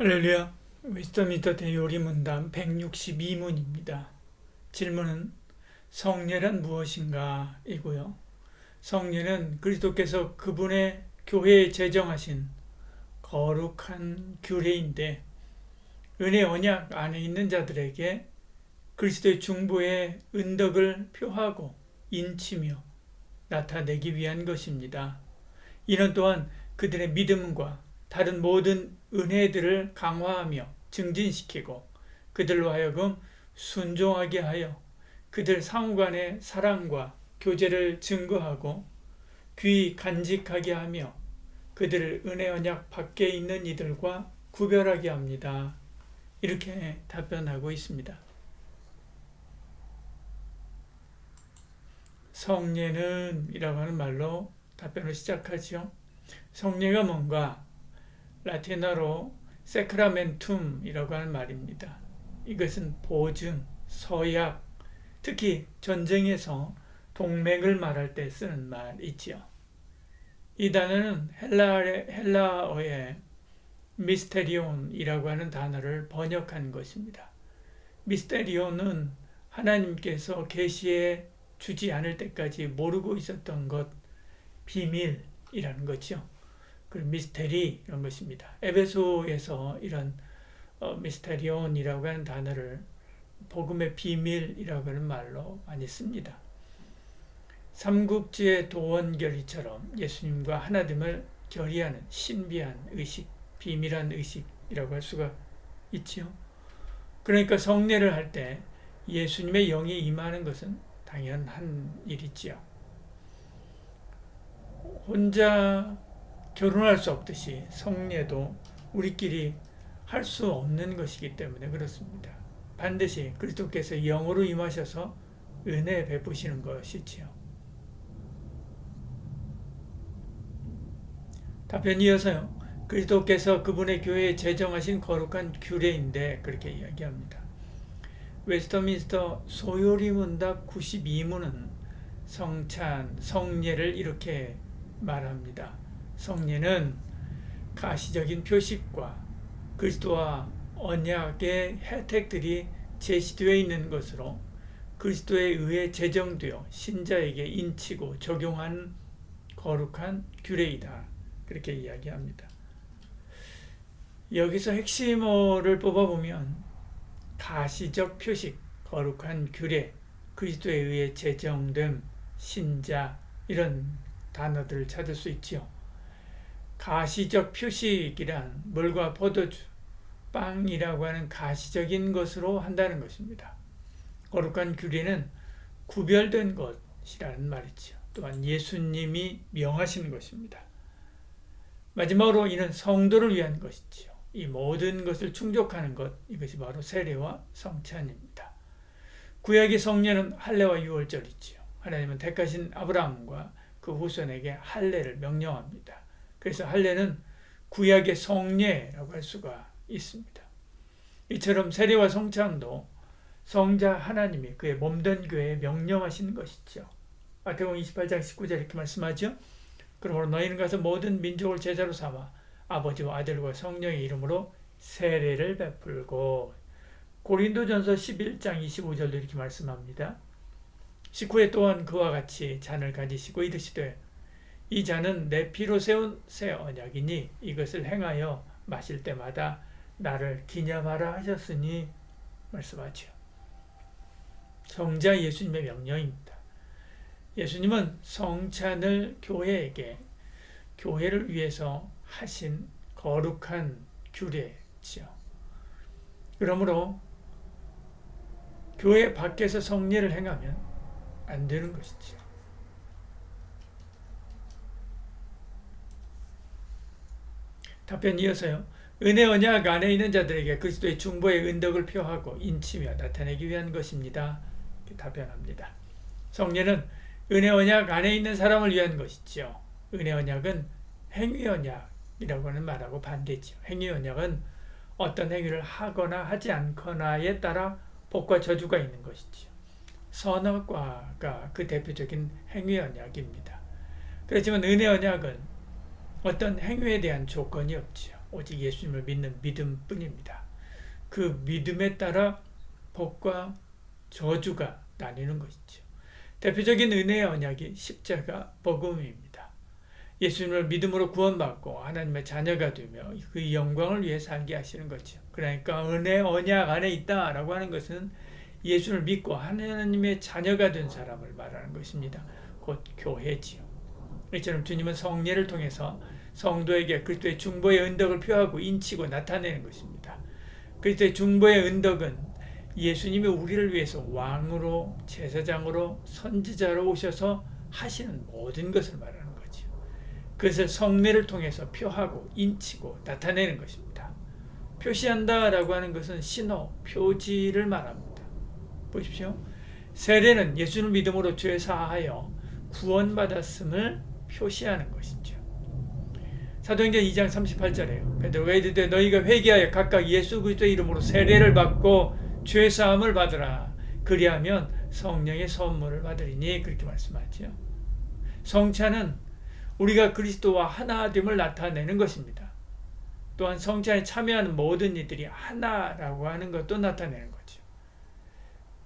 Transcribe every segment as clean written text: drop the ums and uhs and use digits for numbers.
할렐루야. wisdom 요리 문답 162문입니다. 질문은 성례란 무엇인가? 이고요. 성례는 그리스도께서 그분의 교회에 제정하신 거룩한 규례인데 은혜 언약 안에 있는 자들에게 그리스도의 중보의 은덕을 표하고 인치며 나타내기 위한 것입니다. 이는 또한 그들의 믿음과 다른 모든 은혜들을 강화하며 증진시키고 그들로 하여금 순종하게 하여 그들 상호간의 사랑과 교제를 증거하고 귀 간직하게 하며 그들을 은혜 언약 밖에 있는 이들과 구별하게 합니다. 이렇게 답변하고 있습니다. 성례는 이라고 하는 말로 답변을 시작하죠. 성례가 뭔가? 라틴어로 세크라멘툼이라고 하는 말입니다. 이것은 보증, 서약, 특히 전쟁에서 동맹을 말할 때 쓰는 말이지요. 이 단어는 헬라어의 미스테리온이라고 하는 단어를 번역한 것입니다. 미스테리온은 하나님께서 계시해 주지 않을 때까지 모르고 있었던 것, 비밀이라는 거죠. 그리고 미스테리 이런 것입니다. 에베소에서 이런 미스테리온이라고 하는 단어를 복음의 비밀이라고 하는 말로 많이 씁니다. 삼국지의 도원결의처럼 예수님과 하나님을 결의하는 신비한 의식, 비밀한 의식이라고 할 수가 있죠. 그러니까 성례를 할 때 예수님의 영이 임하는 것은 당연한 일이지요. 혼자 결혼할 수 없듯이 성례도 우리끼리 할 수 없는 것이기 때문에 그렇습니다. 반드시 그리스도께서 영으로 임하셔서 은혜 베푸시는 것이지요. 답변 이어서요. 그리스도께서 그분의 교회에 제정하신 거룩한 규례인데 그렇게 이야기합니다. 웨스터민스터 소요리 문답 92문은 성찬, 성례를 이렇게 말합니다. 성례는 가시적인 표식과 그리스도와 언약의 혜택들이 제시되어 있는 것으로 그리스도에 의해 제정되어 신자에게 인치고 적용한 거룩한 규례이다. 그렇게 이야기합니다. 여기서 핵심어를 뽑아보면 가시적 표식, 거룩한 규례, 그리스도에 의해 제정됨, 신자 이런 단어들을 찾을 수 있지요. 가시적 표식이란 물과 포도주, 빵이라고 하는 가시적인 것으로 한다는 것입니다. 거룩한 규례는 구별된 것이라는 말이지요. 또한 예수님이 명하신 것입니다. 마지막으로 이는 성도를 위한 것이지요. 이 모든 것을 충족하는 것, 이것이 바로 세례와 성찬입니다. 구약의 성례는 할례와 유월절이지요. 하나님은 택하신 아브라함과 그 후손에게 할례를 명령합니다. 그래서 할례는 구약의 성례라고 할 수가 있습니다. 이처럼 세례와 성찬도 성자 하나님이 그의 몸된 교회에 명령하신 것이죠. 마태복음 28장 19절 이렇게 말씀하죠. 그러므로 너희는 가서 모든 민족을 제자로 삼아 아버지와 아들과 성령의 이름으로 세례를 베풀고, 고린도전서 11장 25절도 이렇게 말씀합니다. 식후에 또한 그와 같이 잔을 가지시고 이르시되 이 잔은 내 피로 세운 새 언약이니 이것을 행하여 마실 때마다 나를 기념하라 하셨으니 말씀하죠. 성자 예수님의 명령입니다. 예수님은 성찬을 교회에게 교회를 위해서 하신 거룩한 규례지요. 그러므로 교회 밖에서 성례를 행하면 안 되는 것이지요. 답변 이어서요. 은혜 언약 안에 있는 자들에게 그리스도의 중보의 은덕을 표하고 인치며 나타내기 위한 것입니다. 이렇게 답변합니다. 성례는 은혜 언약 안에 있는 사람을 위한 것이죠. 은혜 언약은 행위 언약이라고 하는 말하고 반대죠. 행위 언약은 어떤 행위를 하거나 하지 않거나에 따라 복과 저주가 있는 것이죠. 선악과가 그 대표적인 행위 언약입니다. 그렇지만 은혜 언약은 어떤 행위에 대한 조건이 없지요. 오직 예수님을 믿는 믿음뿐입니다. 그 믿음에 따라 복과 저주가 나뉘는 것이죠. 대표적인 은혜의 언약이 십자가 복음입니다. 예수님을 믿음으로 구원받고 하나님의 자녀가 되며 그 영광을 위해 살게 하시는 거죠. 그러니까 은혜 언약 안에 있다라고 하는 것은 예수를 믿고 하나님의 자녀가 된 사람을 말하는 것입니다. 곧 교회지요. 이처럼 주님은 성례를 통해서 성도에게 그리스도의 중보의 은덕을 표하고 인치고 나타내는 것입니다. 그리스도의 중보의 은덕은 예수님이 우리를 위해서 왕으로, 제사장으로, 선지자로 오셔서 하시는 모든 것을 말하는 거죠. 그것을 성례를 통해서 표하고 인치고 나타내는 것입니다. 표시한다라고 하는 것은 신호, 표지를 말합니다. 보십시오. 세례는 예수를 믿음으로 죄 사하여 구원받았음을 표시하는 것이죠. 사도행전 2장 38절에요. 베드로가 이르되 너희가 회개하여 각각 예수 그리스도의 이름으로 세례를 받고 죄 사함을 받으라. 그리하면 성령의 선물을 받으리니 그렇게 말씀하죠. 성찬은 우리가 그리스도와 하나됨을 나타내는 것입니다. 또한 성찬에 참여하는 모든 이들이 하나라고 하는 것도 나타내는 거죠.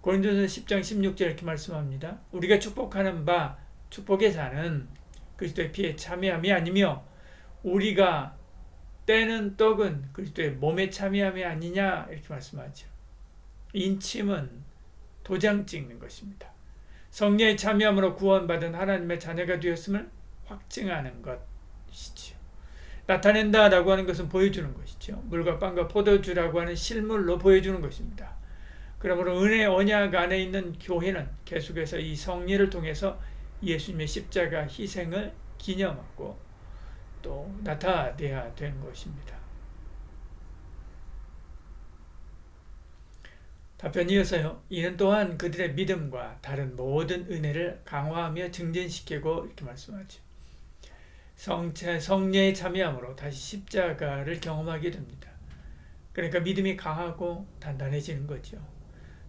고린도서 10장 16절 이렇게 말씀합니다. 우리가 축복하는 바 축복의 잔은 그리스도의 피에 참여함이 아니며 우리가 떼는 떡은 그리스도의 몸에 참여함이 아니냐 이렇게 말씀하죠. 인침은 도장 찍는 것입니다. 성령의 참여함으로 구원받은 하나님의 자녀가 되었음을 확증하는 것이죠. 나타낸다라고 하는 것은 보여주는 것이죠. 물과 빵과 포도주라고 하는 실물로 보여주는 것입니다. 그러므로 은혜 언약 안에 있는 교회는 계속해서 이 성례를 통해서 예수님의 십자가 희생을 기념하고 또 나타내야 되는 것입니다. 답변 이어서요. 이는 또한 그들의 믿음과 다른 모든 은혜를 강화하며 증진시키고 이렇게 말씀하죠. 성례에 참여함으로 다시 십자가를 경험하게 됩니다. 그러니까 믿음이 강하고 단단해지는 거죠.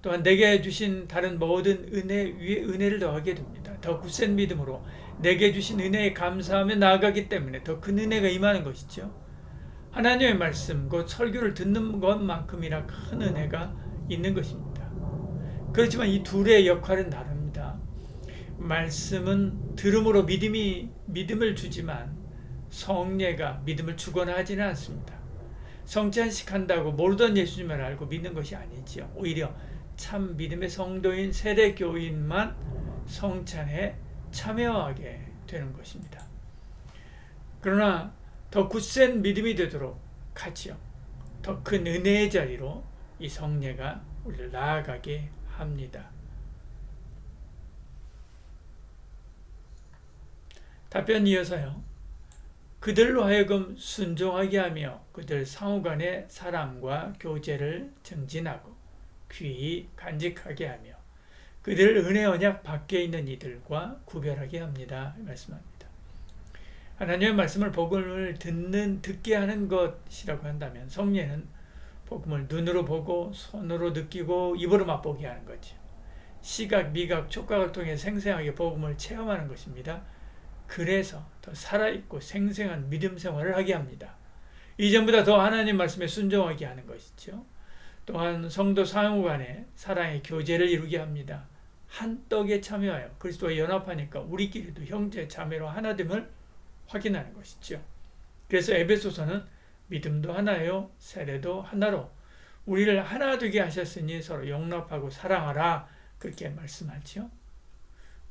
또한 내게 주신 다른 모든 은혜 위에 은혜를 더하게 됩니다. 더 굳센 믿음으로 내게 주신 은혜에 감사하며 나아가기 때문에 더 큰 은혜가 임하는 것이죠. 하나님의 말씀, 곧 설교를 듣는 것만큼이나 큰 은혜가 있는 것입니다. 그렇지만 이 둘의 역할은 다릅니다. 말씀은 들음으로 믿음을 주지만 성례가 믿음을 주거나 하지는 않습니다. 성찬식 한다고 모르던 예수님을 알고 믿는 것이 아니지요. 오히려 참 믿음의 성도인 세례교인만 성찬에 참여하게 되는 것입니다. 그러나 더 굳센 믿음이 되도록 하지요. 더 큰 은혜의 자리로 이 성례가 우리를 나아가게 합니다. 답변 이어서요. 그들로 하여금 순종하게 하며 그들 상호간의 사랑과 교제를 증진하고 귀히 간직하게 하며 그들을 은혜 언약 밖에 있는 이들과 구별하게 합니다. 말씀합니다. 하나님의 말씀을 복음을 듣게 하는 것이라고 한다면 성례는 복음을 눈으로 보고 손으로 느끼고 입으로 맛보게 하는 거죠. 시각, 미각, 촉각을 통해 생생하게 복음을 체험하는 것입니다. 그래서 더 살아있고 생생한 믿음 생활을 하게 합니다. 이전보다 더 하나님 말씀에 순종하게 하는 것이죠. 또한 성도 상호 간에 사랑의 교제를 이루게 합니다. 한 떡에 참여하여 그리스도와 연합하니까 우리끼리도 형제 자매로 하나됨을 확인하는 것이죠. 그래서 에베소서는 믿음도 하나요 세례도 하나로 우리를 하나 되게 하셨으니 서로 용납하고 사랑하라 그렇게 말씀하죠.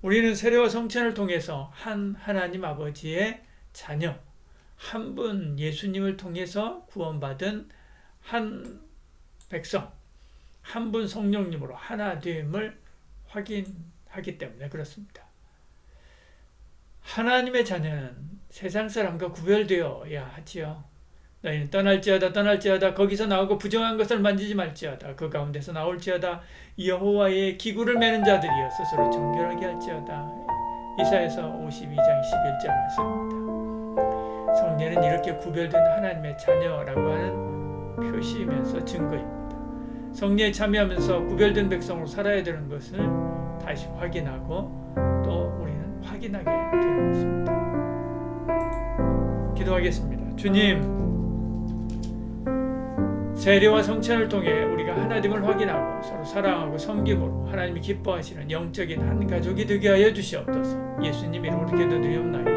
우리는 세례와 성찬을 통해서 한 하나님 아버지의 자녀, 한 분 예수님을 통해서 구원받은 한 백성, 한 분 성령님으로 하나 됨을 확인하기 때문에 그렇습니다. 하나님의 자녀는 세상 사람과 구별되어야 하지요. 너희는 떠날지어다 거기서 나오고 부정한 것을 만지지 말지어다 그 가운데서 나올지어다 여호와의 기구를 매는 자들이여 스스로 정결하게 할지어다. 이사야서 52장 11절 말씀입니다. 성례는 이렇게 구별된 하나님의 자녀라고 하는 표시이면서 증거입니다. 성례에 참여하면서 구별된 백성으로 살아야 되는 것을 다시 확인하고 또 우리는 확인하게 되는 것입니다. 기도하겠습니다. 주님, 세례와 성찬을 통해 우리가 하나님을 확인하고 서로 사랑하고 섬김으로 하나님이 기뻐하시는 영적인 한 가족이 되게 하여 주시옵소서. 예수님 이름으로 기도드리옵나이다.